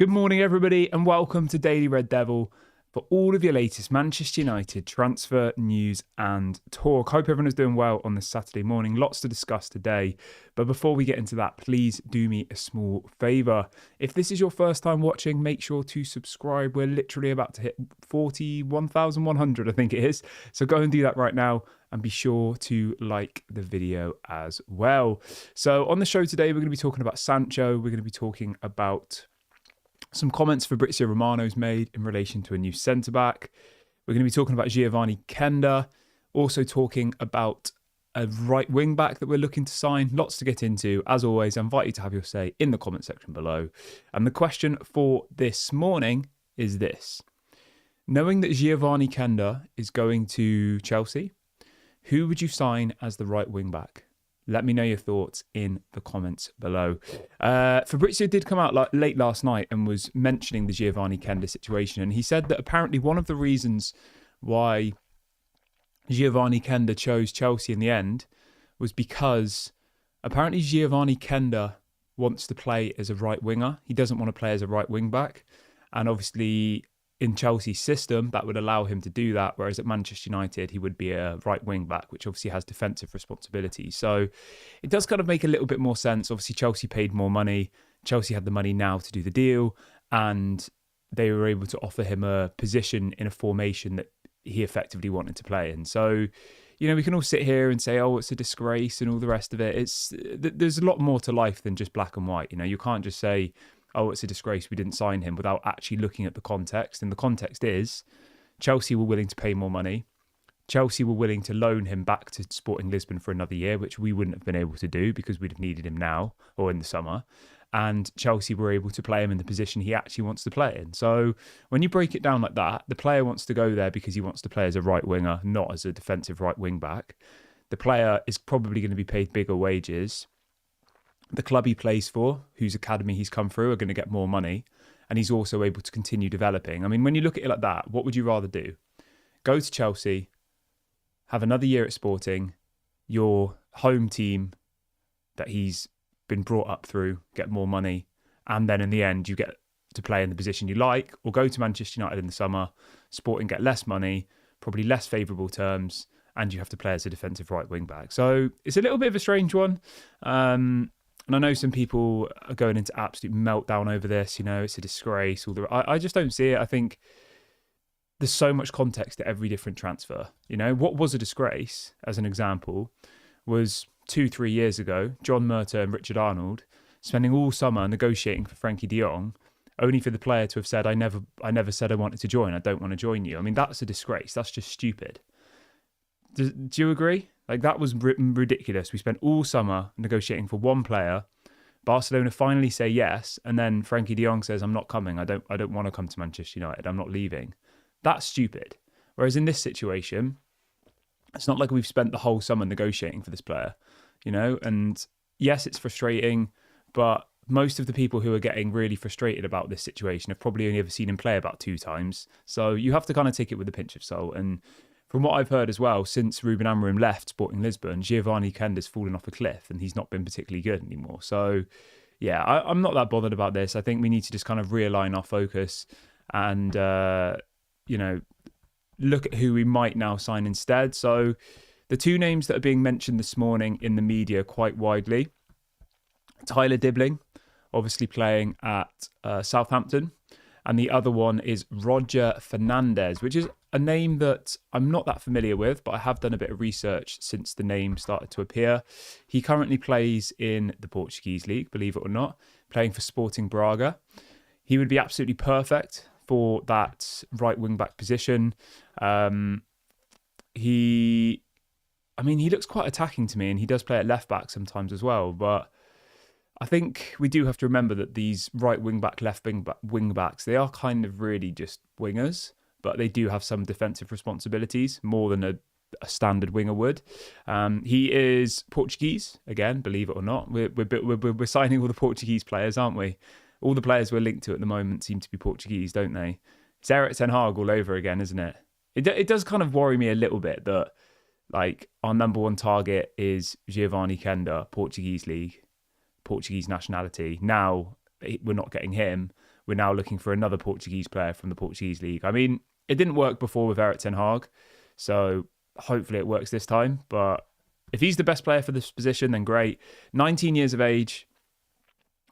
Good morning, everybody, and welcome to Daily Red Devil for all of your latest Manchester United transfer news and talk. Hope everyone is doing well on this Saturday morning. Lots to discuss today. But before we get into that, please do me a small favour. If this is your first time watching, make sure to subscribe. We're literally about to hit 41,100, I think it is. So go and do that right now. And be sure to like the video as well. So on the show today, we're going to be talking about Sancho. We're going to be talking about some comments Fabrizio Romano's made in relation to a new centre-back. We're going to be talking about Giovani Kenda. Also talking about a right wing-back that we're looking to sign. Lots to get into. As always, I invite you to have your say in the comment section below. And the question for this morning is this. Knowing that Giovani Kenda is going to Chelsea, who would you sign as the right wing-back? Let me know your thoughts in the comments below. Fabrizio did come out late last night and was mentioning the Giovani Kenda situation. And he said that apparently one of the reasons why Giovani Kenda chose Chelsea in the end was because apparently Giovani Kenda wants to play as a right winger. He doesn't want to play as a right wing back. And obviously in Chelsea's system, that would allow him to do that. Whereas at Manchester United, he would be a right wing back, which obviously has defensive responsibilities. So it does kind of make a little bit more sense. Obviously, Chelsea paid more money. Chelsea had the money now to do the deal. And they were able to offer him a position in a formation that he effectively wanted to play in. So, you know, we can all sit here and say, oh, it's a disgrace and all the rest of it. There's a lot more to life than just black and white. You know, you can't just say, oh, it's a disgrace we didn't sign him without actually looking at the context. And the context is Chelsea were willing to pay more money. Chelsea were willing to loan him back to Sporting Lisbon for another year, which we wouldn't have been able to do because we'd have needed him now or in the summer. And Chelsea were able to play him in the position he actually wants to play in. So when you break it down like that, the player wants to go there because he wants to play as a right winger, not as a defensive right wing back. The player is probably going to be paid bigger wages. The club he plays for, whose academy he's come through, are going to get more money. And he's also able to continue developing. I mean, when you look at it like that, what would you rather do? Go to Chelsea, have another year at Sporting, your home team that he's been brought up through, get more money, and then in the end you get to play in the position you like, or go to Manchester United in the summer, Sporting get less money, probably less favourable terms, and you have to play as a defensive right wing back. So it's a little bit of a strange one. And I know some people are going into absolute meltdown over this. You know, it's a disgrace. I just don't see it. I think there's so much context to every different transfer. You know, what was a disgrace, as an example, was 2-3 years ago, John Murtough and Richard Arnold spending all summer negotiating for Frankie de Jong, only for the player to have said, I never said I wanted to join. I don't want to join you. I mean, that's a disgrace. That's just stupid. Do you agree? Like, that was ridiculous. We spent all summer negotiating for one player. Barcelona finally say yes, and then Frankie de Jong says, I'm not coming. I don't want to come to Manchester United. I'm not leaving. That's stupid. Whereas in this situation, it's not like we've spent the whole summer negotiating for this player, you know? And yes, it's frustrating, but most of the people who are getting really frustrated about this situation have probably only ever seen him play about 2 times. So you have to kind of take it with a pinch of salt. And from what I've heard as well, since Ruben Amorim left Sporting Lisbon, Giovani Kenda's fallen off a cliff and he's not been particularly good anymore. So, yeah, I'm not that bothered about this. I think we need to just kind of realign our focus and, you know, look at who we might now sign instead. So the 2 names that are being mentioned this morning in the media quite widely, Tyler Dibbling, obviously playing at Southampton. And the other one is Roger Fernandez, which is a name that I'm not that familiar with, but I have done a bit of research since the name started to appear. He currently plays in the Portuguese league, believe it or not, playing for Sporting Braga. He would be absolutely perfect for that right wing back position. He looks quite attacking to me, and he does play at left back sometimes as well, but I think we do have to remember that these right wing back, left wing backs, they are kind of really just wingers, but they do have some defensive responsibilities more than a standard winger would. He is Portuguese, again, believe it or not. We're signing all the Portuguese players, aren't we? All the players we're linked to at the moment seem to be Portuguese, don't they? It's Erik ten Hag all over again, isn't it? It does kind of worry me a little bit that, like, our number one target is Giovani Kenda, Portuguese league, Portuguese nationality. Now we're not getting him. we're now looking for another Portuguese player from the Portuguese league. I mean, it didn't work before with Erik ten Hag, so hopefully it works this time. But if he's the best player for this position, then great. 19 years of age.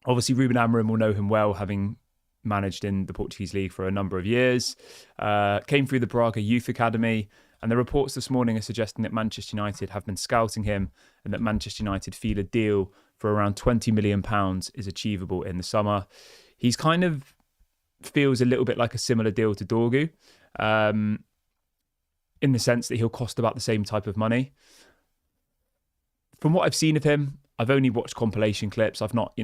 Obviously, Ruben Amorim will know him well, having managed in the Portuguese league for a number of years. Came through the Braga Youth Academy. And the reports this morning are suggesting that Manchester United have been scouting him and that Manchester United feel a deal for around £20 million is achievable in the summer. He's kind of feels a little bit like a similar deal to Dorgu, in the sense that he'll cost about the same type of money. From what I've seen of him, I've only watched compilation clips. I've not,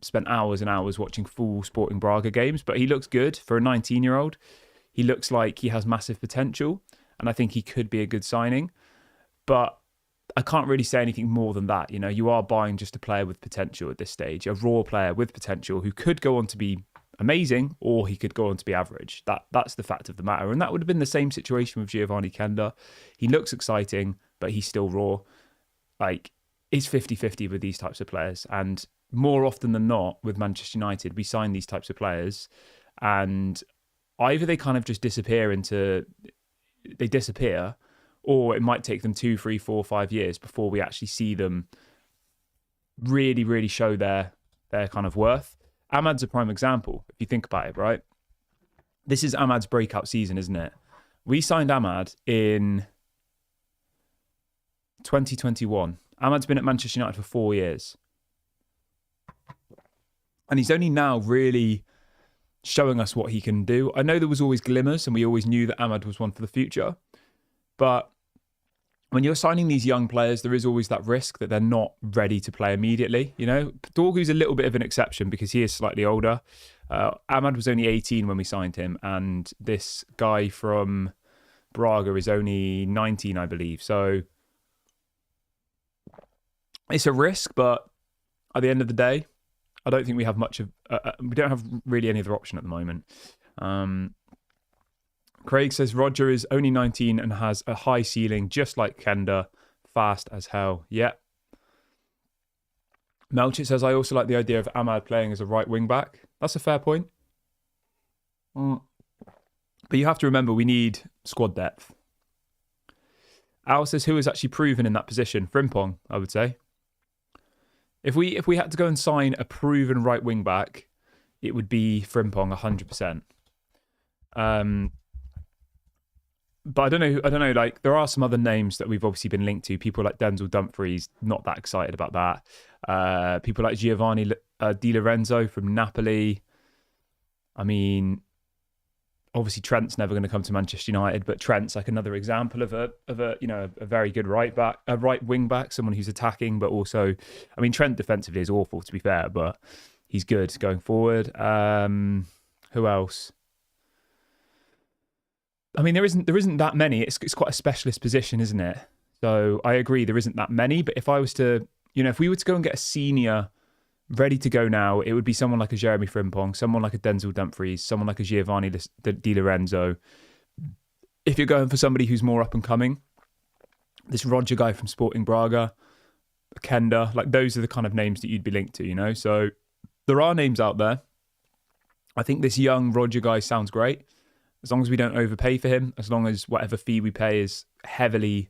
spent hours and hours watching full Sporting Braga games, but he looks good for a 19-year-old. He looks like he has massive potential, and I think he could be a good signing. But I can't really say anything more than that. You are buying just a player with potential at this stage, a raw player with potential who could go on to be amazing, or he could go on to be average. That's the fact of the matter. And that would have been the same situation with Giovani Kenda. He looks exciting, but he's still raw. It's 50-50 with these types of players. And more often than not, with Manchester United, we sign these types of players and either they kind of just disappear, or it might take them 2, 3, 4, 5 years before we actually see them really, really show their kind of worth. Ahmad's a prime example, if you think about it, right? This is Ahmad's breakout season, isn't it? We signed Ahmad in 2021. Ahmad's been at Manchester United for 4 years. And he's only now really showing us what he can do. I know there was always glimmers and we always knew that Ahmad was one for the future. But when you're signing these young players, there is always that risk that they're not ready to play immediately. Dorgu's a little bit of an exception because he is slightly older. Ahmad was only 18 when we signed him, and this guy from Braga is only 19, I believe. So it's a risk, but at the end of the day, I don't think we have much of... we don't have really any other option at the moment. Craig says Roger is only 19 and has a high ceiling, just like Kenda, fast as hell. Yeah. Melchit says, I also like the idea of Ahmad playing as a right wing back. That's a fair point. But you have to remember, we need squad depth. Al says, who is actually proven in that position? Frimpong, I would say. If we had to go and sign a proven right wing back, it would be Frimpong 100%. But I don't know, there are some other names that we've obviously been linked to. People like Denzel Dumfries, not that excited about that. People like Giovani Di Lorenzo from Napoli. I mean, obviously Trent's never going to come to Manchester United, but Trent's like another example of a very good right wing back, someone who's attacking, but also, I mean, Trent defensively is awful, to be fair, but he's good going forward. Who else? I mean, there isn't that many. It's quite a specialist position, isn't it? So I agree, there isn't that many. But if I was to, if we were to go and get a senior ready to go now, it would be someone like a Jeremy Frimpong, someone like a Denzel Dumfries, someone like a Giovanni Di Lorenzo. If you're going for somebody who's more up and coming, this Roger guy from Sporting Braga, Kenda, those are the kind of names that you'd be linked to, So there are names out there. I think this young Roger guy sounds great. As long as we don't overpay for him, as long as whatever fee we pay is heavily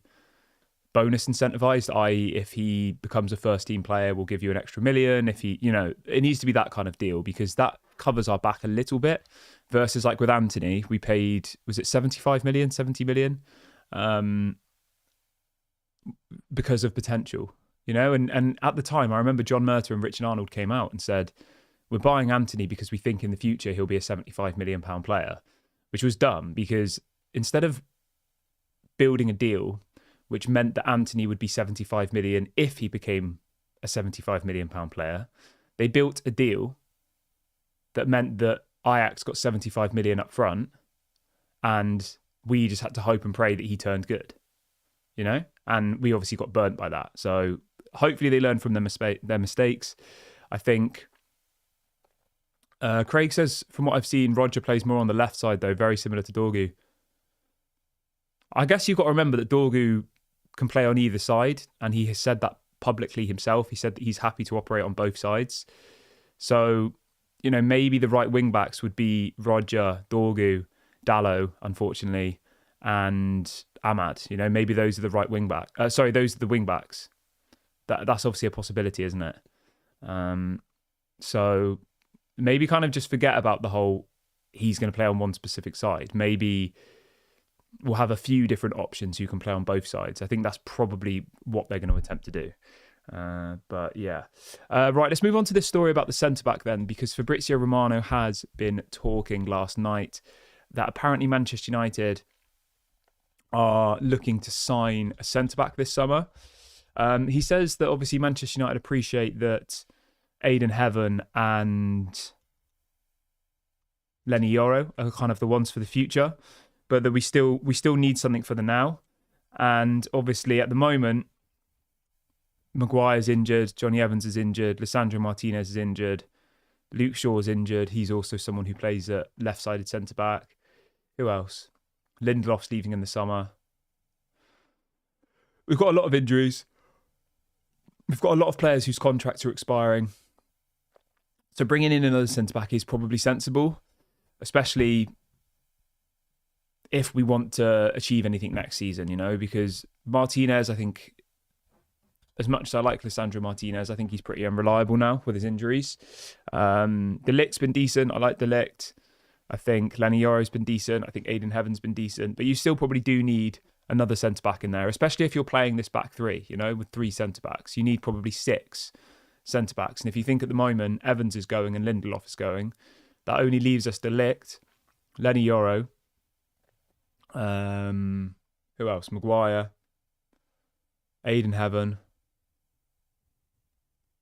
bonus incentivized, i.e. if he becomes a first team player, we'll give you an extra $1 million. If he, it needs to be that kind of deal because that covers our back a little bit versus with Anthony, we paid, was it 75 million, 70 million? Because of potential, and at the time, I remember John Murtaugh and Richard Arnold came out and said, we're buying Anthony because we think in the future he'll be a £75 million player. Which was dumb because instead of building a deal, which meant that Anthony would be 75 million if he became a £75 million player, they built a deal that meant that Ajax got 75 million up front and we just had to hope and pray that he turned good, and we obviously got burnt by that. So hopefully they learn from their mistakes. I think Craig says, from what I've seen, Roger plays more on the left side, though, very similar to Dorgu. I guess you've got to remember that Dorgu can play on either side, and he has said that publicly himself. He said that he's happy to operate on both sides. So maybe the right wing backs would be Roger, Dorgu, Dallo, unfortunately, and Ahmad. Maybe those are the right wing back. Those are the wing backs. That's obviously a possibility, isn't it? So maybe kind of just forget about the whole he's going to play on one specific side. Maybe we'll have a few different options who can play on both sides. I think that's probably what they're going to attempt to do. But yeah. Right, let's move on to this story about the centre-back then, because Fabrizio Romano has been talking last night that apparently Manchester United are looking to sign a centre-back this summer. He says that obviously Manchester United appreciate that Aiden Heaven and Lenny Yoro are kind of the ones for the future, but that we still need something for the now. And obviously at the moment, Maguire's injured, Johnny Evans is injured, Lisandro Martinez is injured, Luke Shaw's injured. He's also someone who plays at left-sided centre-back. Who else? Lindelof's leaving in the summer. We've got a lot of injuries. We've got a lot of players whose contracts are expiring. So bringing in another centre-back is probably sensible, especially if we want to achieve anything next season, because Martinez, I think, as much as I like Lisandro Martinez, I think he's pretty unreliable now with his injuries. De Ligt's been decent. I like De Ligt. I think Lenny Yoro's been decent. I think Aiden Heaven's been decent. But you still probably do need another centre-back in there, especially if you're playing this back three, with 3 centre-backs. You need probably 6 centre-backs. And if you think at the moment Evans is going and Lindelof is going, that only leaves us De Ligt, Lenny Yoro, who else? Maguire, Aiden Heaven,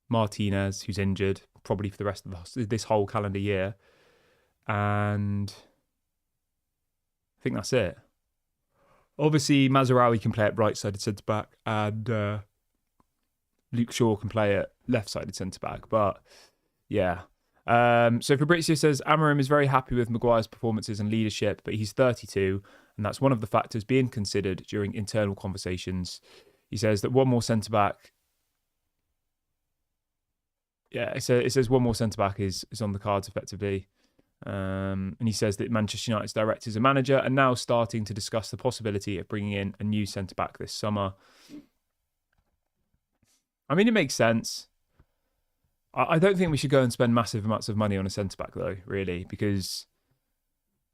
Martinez, who's injured probably for the rest of this whole calendar year. And I think that's it. Obviously, Mazraoui can play at right-sided centre-back and Luke Shaw can play at left-sided centre-back. But, yeah. So Fabrizio says, Amorim is very happy with Maguire's performances and leadership, but he's 32, and that's one of the factors being considered during internal conversations. He says that one more centre-back... Yeah, it says one more centre-back is on the cards, effectively. And he says that Manchester United's directors and manager are now starting to discuss the possibility of bringing in a new centre-back this summer. I mean, it makes sense. I don't think we should go and spend massive amounts of money on a centre-back, though, really, because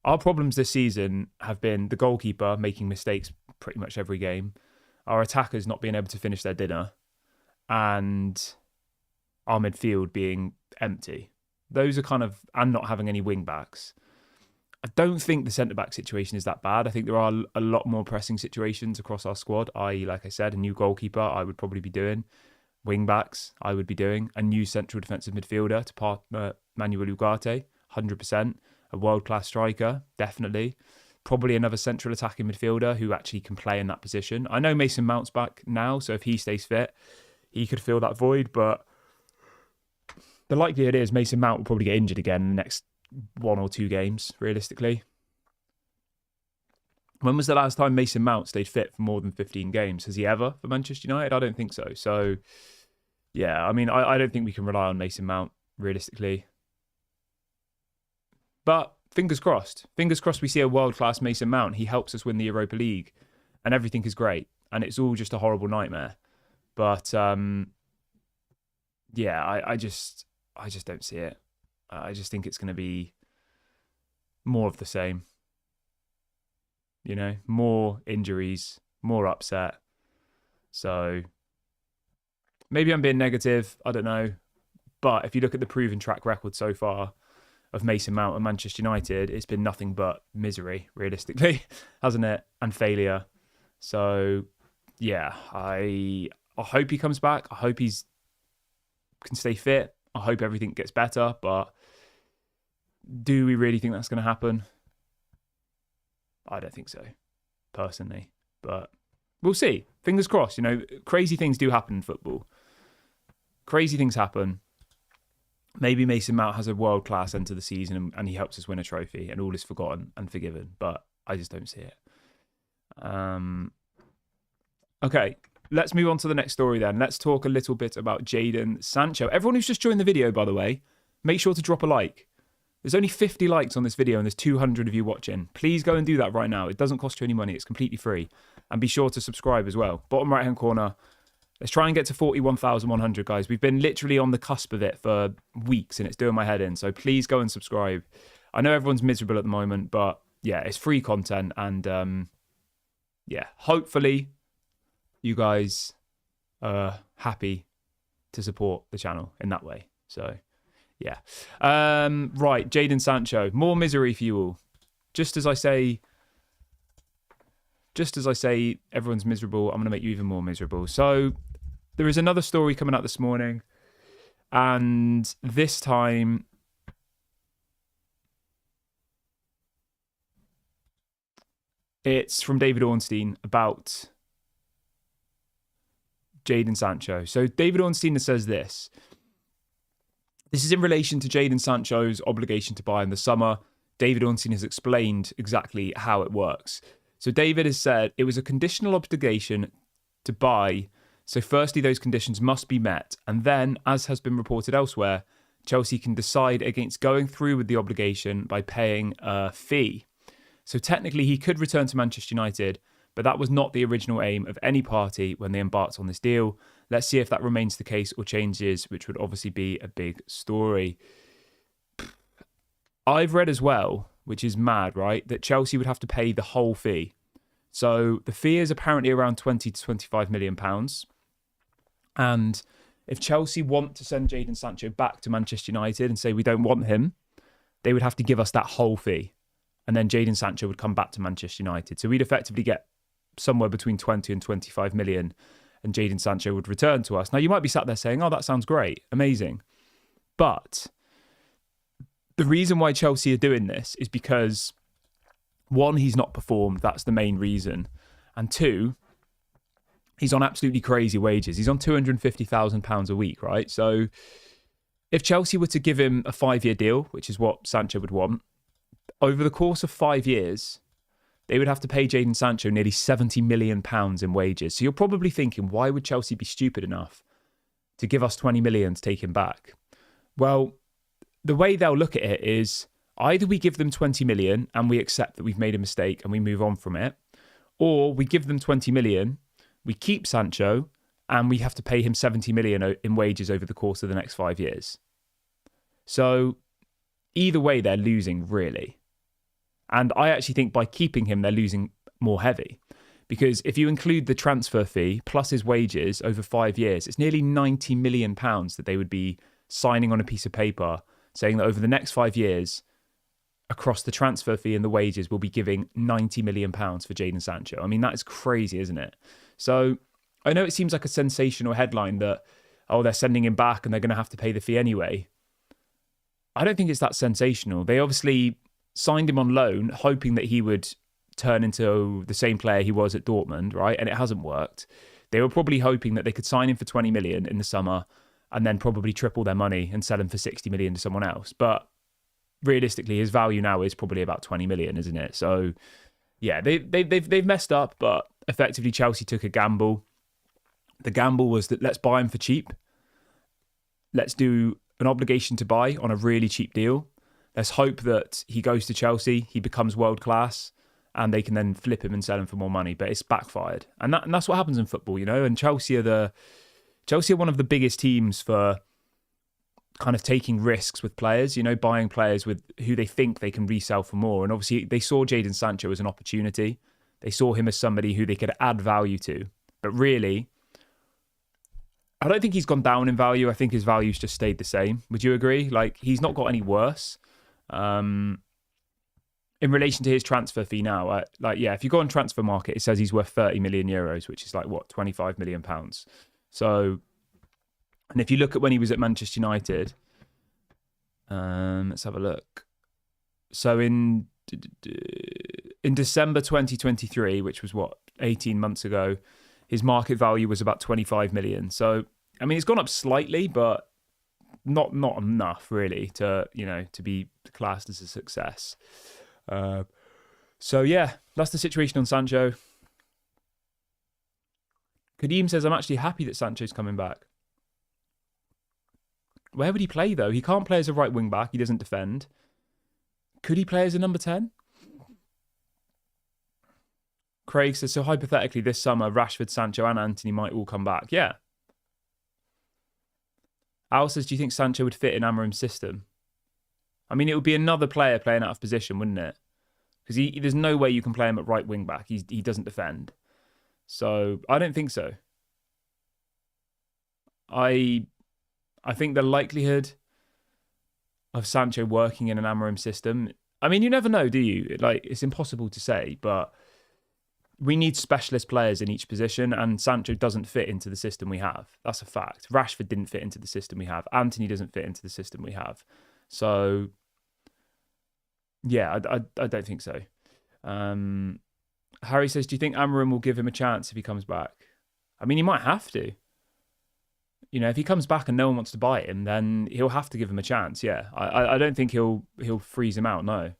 our problems this season have been the goalkeeper making mistakes pretty much every game, our attackers not being able to finish their dinner, and our midfield being empty. Those are kind of, and not having any wing backs. I don't think the centre-back situation is that bad. I think there are a lot more pressing situations across our squad, i.e., like I said, a new goalkeeper I would probably be doing. Wing backs I would be doing. A new central defensive midfielder to partner Manuel Ugarte, 100%. A world-class striker, definitely. Probably another central attacking midfielder who actually can play in that position. I know Mason Mount's back now, so if he stays fit, he could fill that void, but the likelihood is Mason Mount will probably get injured again in the next 1 or 2 games, realistically. When was the last time Mason Mount stayed fit for more than 15 games? Has he ever for Manchester United? I don't think so. So, yeah, I mean, I don't think we can rely on Mason Mount, realistically. But fingers crossed. Fingers crossed we see a world-class Mason Mount. He helps us win the Europa League. And everything is great. And it's all just a horrible nightmare. But, yeah, I just don't see it. I just think it's going to be more of the same. More injuries, more upset. So maybe I'm being negative. I don't know. But if you look at the proven track record so far of Mason Mount and Manchester United, it's been nothing but misery, realistically, hasn't it? And failure. So, yeah, I hope he comes back. I hope he can stay fit. I hope everything gets better. But do we really think that's going to happen? I don't think so, personally. But we'll see. Fingers crossed. Crazy things do happen in football. Crazy things happen. Maybe Mason Mount has a world-class end to the season and he helps us win a trophy and all is forgotten and forgiven. But I just don't see it. Okay, let's move on to the next story then. Let's talk a little bit about Jaden Sancho. Everyone who's just joined the video, by the way, make sure to drop a like. There's only 50 likes on this video and there's 200 of you watching. Please go and do that right now. It doesn't cost you any money. It's completely free. And be sure to subscribe as well. Bottom right-hand corner. Let's try and get to 41,100, guys. We've been literally on the cusp of it for weeks and it's doing my head in. So please go and subscribe. I know everyone's miserable at the moment, but yeah, it's free content. And yeah, hopefully you guys are happy to support the channel in that way. So yeah. Right, Jaden Sancho. More misery for you all. Just as I say everyone's miserable, I'm going to make you even more miserable. So there is another story coming out this morning. And this time it's from David Ornstein about Jaden Sancho. So David Ornstein says this. This is in relation to Jaden Sancho's obligation to buy in the summer. David Ornstein has explained exactly how it works. So David has said it was a conditional obligation to buy. So firstly, those conditions must be met. And then, as has been reported elsewhere, Chelsea can decide against going through with the obligation by paying a fee. So technically, he could return to Manchester United, but that was not the original aim of any party when they embarked on this deal. Let's see if that remains the case or changes, which would obviously be a big story. I've read as well, which is mad, right, that Chelsea would have to pay the whole fee. So the fee is apparently around 20 to 25 million pounds. And if Chelsea want to send Jaden Sancho back to Manchester United and say we don't want him, they would have to give us that whole fee. And then Jaden Sancho would come back to Manchester United. So we'd effectively get somewhere between 20 and 25 million and Jaden Sancho would return to us. Now, you might be sat there saying, oh, that sounds great, amazing. But the reason why Chelsea are doing this is because, one, he's not performed. That's the main reason. And two, he's on absolutely crazy wages. He's on £250,000 a week, right? So if Chelsea were to give him a 5-year deal, which is what Sancho would want, over the course of 5 years, they would have to pay Jaden Sancho nearly £70 million in wages. So you're probably thinking, why would Chelsea be stupid enough to give us 20 million to take him back? Well, the way they'll look at it is either we give them 20 million and we accept that we've made a mistake and we move on from it, or we give them 20 million, we keep Sancho, and we have to pay him 70 million in wages over the course of the next 5 years. So either way, they're losing, really. And I actually think by keeping him, they're losing more heavy. Because if you include the transfer fee plus his wages over 5 years, it's nearly £90 million that they would be signing on a piece of paper saying that over the next 5 years, across the transfer fee and the wages, we'll be giving £90 million for Jaden Sancho. I mean, that is crazy, isn't it? So I know it seems like a sensational headline that, oh, they're sending him back and they're going to have to pay the fee anyway. I don't think it's that sensational. They obviously signed him on loan, hoping that he would turn into the same player he was at Dortmund, right? And it hasn't worked. They were probably hoping that they could sign him for 20 million in the summer and then probably triple their money and sell him for 60 million to someone else. But realistically, his value now is probably about 20 million, isn't it? So yeah, they've messed up, but effectively Chelsea took a gamble. The gamble was that let's buy him for cheap. Let's do an obligation to buy on a really cheap deal. Let's hope that he goes to Chelsea, he becomes world class, and they can then flip him and sell him for more money. But it's backfired, and that's what happens in football, you know. And Chelsea are one of the biggest teams for kind of taking risks with players, you know, buying players with who they think they can resell for more. And obviously, they saw Jaden Sancho as an opportunity. They saw him as somebody who they could add value to. But really, I don't think he's gone down in value. I think his value's just stayed the same. Would you agree? Like, he's not got any worse. In relation to his transfer fee now, if you go on Transfer Market, it says he's worth 30 million euros, which is like, what, 25 million pounds. So, and if you look at when he was at Manchester United, let's have a look. So in December 2023, which was what, 18 months ago, his market value was about 25 million. So, I mean, it's gone up slightly, but not enough really to be classed as a success. So yeah, that's the situation on Sancho. Kadeem says, I'm actually happy that Sancho's coming back. Where would he play, though? He can't play as a right wing back. He doesn't defend. Could he play as a number 10? Craig says, so hypothetically, this summer, Rashford, Sancho, and Antony might all come back. Yeah. Al says, do you think Sancho would fit in Amorim's system? I mean, it would be another player playing out of position, wouldn't it? Because there's no way you can play him at right wing back. He doesn't defend. So I don't think so. I think the likelihood of Sancho working in an Amorim system, I mean, you never know, do you? Like, it's impossible to say, but we need specialist players in each position, and Sancho doesn't fit into the system we have. That's a fact. Rashford didn't fit into the system we have. Antony doesn't fit into the system we have. So, yeah, I don't think so. Harry says, do you think Amorim will give him a chance if he comes back? I mean, he might have to. You know, if he comes back and no one wants to buy him, then he'll have to give him a chance. Yeah, I don't think he'll freeze him out. No,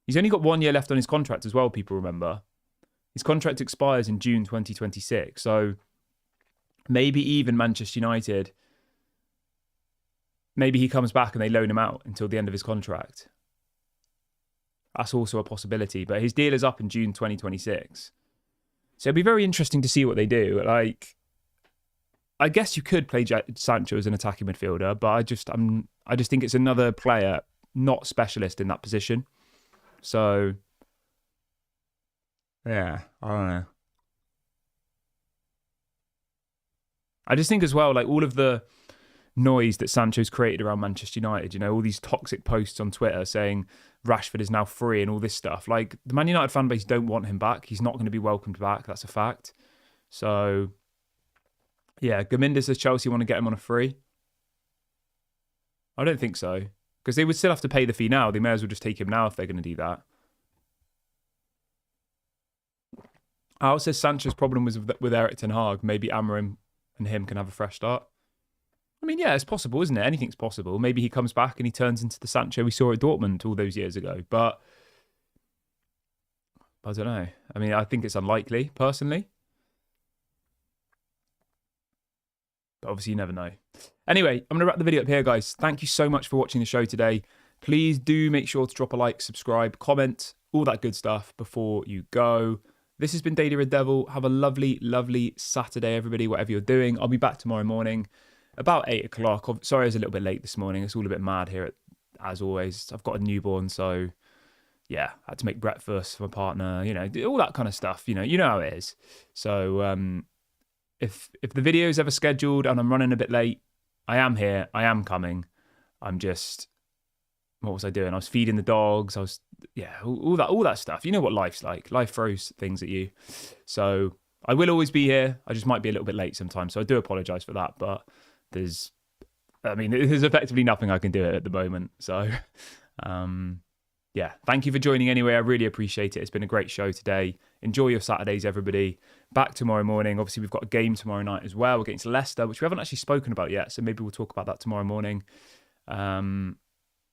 he's only got 1 year left on his contract as well. People remember his contract expires in June 2026. So maybe even Manchester United, maybe he comes back and they loan him out until the end of his contract. That's also a possibility. But his deal is up in June 2026. So it'll be very interesting to see what they do. Like, I guess you could play Sancho as an attacking midfielder, but I just think it's another player not specialist in that position. So, yeah, I don't know. I just think as well, like all of the noise that Sancho's created around Manchester United, you know, all these toxic posts on Twitter saying Rashford is now free and all this stuff. Like, the Man United fan base don't want him back. He's not going to be welcomed back. That's a fact. So, yeah, Gominda says Chelsea want to get him on a free. I don't think so. Because they would still have to pay the fee now. They may as well just take him now if they're going to do that. Al says Sancho's problem was with Eric Ten Hag. Maybe Amorim and him can have a fresh start. I mean, yeah, it's possible, isn't it? Anything's possible. Maybe he comes back and he turns into the Sancho we saw at Dortmund all those years ago. But I don't know. I mean, I think it's unlikely, personally. But obviously, you never know. Anyway, I'm going to wrap the video up here, guys. Thank you so much for watching the show today. Please do make sure to drop a like, subscribe, comment, all that good stuff before you go. This has been Daily Red Devil. Have a lovely, lovely Saturday, everybody, whatever you're doing. I'll be back tomorrow morning about 8 o'clock. Sorry I was a little bit late this morning. It's all a bit mad here, as always. I've got a newborn, so yeah, I had to make breakfast for my partner, you know, all that kind of stuff. You know how it is. So if the video is ever scheduled and I'm running a bit late, I am here. I am coming. I'm just, what was I doing? I was feeding the dogs. I was, yeah, all that stuff. You know what life's like. Life throws things at you. So I will always be here. I just might be a little bit late sometimes. So I do apologise for that. But there's effectively nothing I can do at the moment. So, yeah, thank you for joining anyway. I really appreciate it. It's been a great show today. Enjoy your Saturdays, everybody. Back tomorrow morning. Obviously, we've got a game tomorrow night as well against Leicester, which we haven't actually spoken about yet. So maybe we'll talk about that tomorrow morning.